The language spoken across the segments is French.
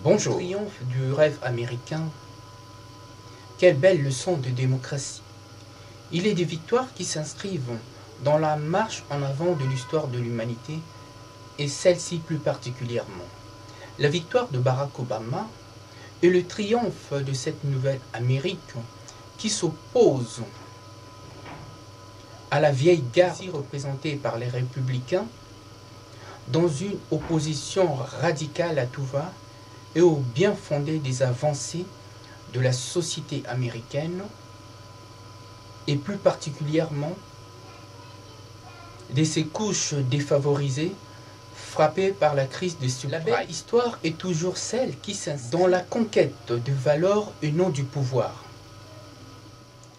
Bonjour. Triomphe du rêve américain. Quelle belle leçon de démocratie. Il est des victoires qui s'inscrivent dans la marche en avant de l'histoire de l'humanité, et celle-ci plus particulièrement. La victoire de Barack Obama est le triomphe de cette nouvelle Amérique qui s'oppose à la vieille garde représentée par les républicains dans une opposition radicale à tout va et au bien fondé des avancées de la société américaine et plus particulièrement de ses couches défavorisées frappées par la crise de subprime. La belle histoire est toujours celle qui s'inscrit dans la conquête de valeurs et non du pouvoir,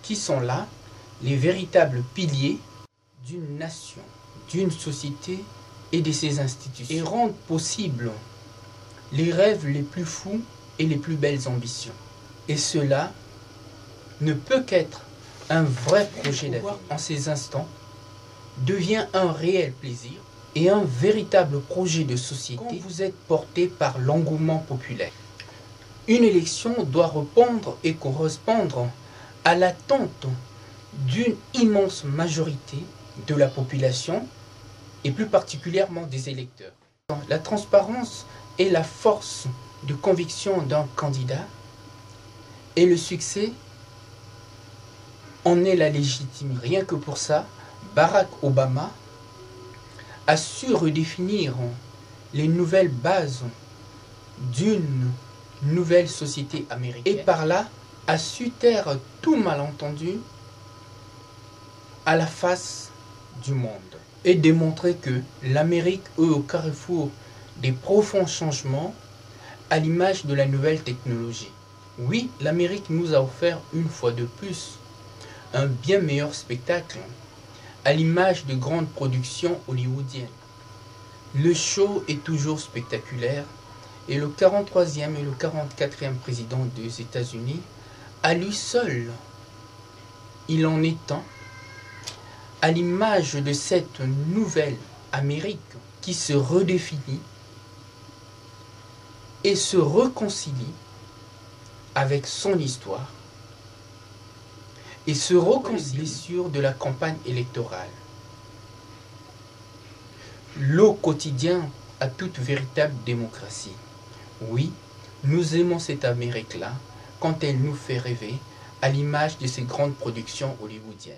qui sont là les véritables piliers d'une nation, d'une société et de ses institutions, et rendent possible les rêves les plus fous et les plus belles ambitions. Et cela ne peut qu'être un vrai projet d'avenir. En ces instants, devient un réel plaisir et un véritable projet de société quand vous êtes porté par l'engouement populaire. Une élection doit répondre et correspondre à l'attente d'une immense majorité de la population et plus particulièrement des électeurs. La transparence est la force de conviction d'un candidat et le succès en est la légitimité. Rien que pour ça, Barack Obama a su redéfinir les nouvelles bases d'une nouvelle société américaine et par là a su taire tout malentendu à la face du monde et démontrer que l'Amérique est au carrefour des profonds changements à l'image de la nouvelle technologie. Oui, l'Amérique nous a offert une fois de plus un bien meilleur spectacle à l'image de grandes productions hollywoodiennes. Le show est toujours spectaculaire et le 43e et le 44e président des États-Unis, à lui seul, il en est temps, à l'image de cette nouvelle Amérique qui se redéfinit et se réconcilie avec son histoire et se réconcilie sur de la campagne électorale. Le quotidien à toute véritable démocratie. Oui, nous aimons cette Amérique-là quand elle nous fait rêver à l'image de ces grandes productions hollywoodiennes.